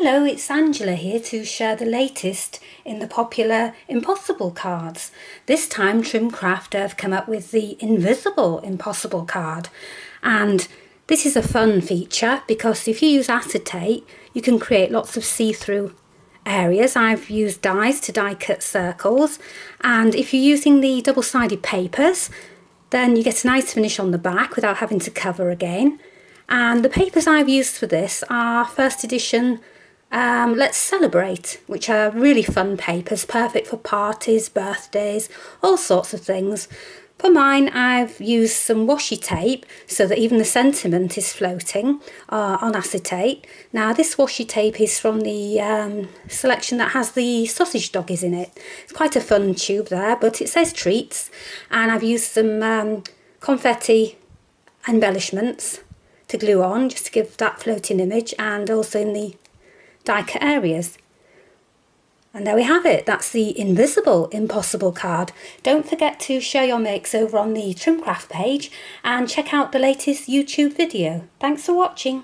Hello, it's Angela here to share the latest in the popular Impossible cards. This time Trimcraft have come up with the Invisible Impossible card, and this is a fun feature because if you use acetate you can create lots of see-through areas. I've used dies to die cut circles, and if you're using the double-sided papers then you get a nice finish on the back without having to cover again. And the papers I've used for this are first edition Let's Celebrate, which are really fun papers, perfect for parties, birthdays, all sorts of things. For mine, I've used some washi tape so that even the sentiment is floating on acetate. Now, this washi tape is from the selection that has the sausage doggies in it. It's quite a fun tube there, but it says treats, and I've used some confetti embellishments to glue on just to give that floating image, and also in the die cut areas. And there we have it. That's the Invisible Impossible card. Don't forget to share your makes over on the Trimcraft page and check out the latest YouTube video. Thanks for watching.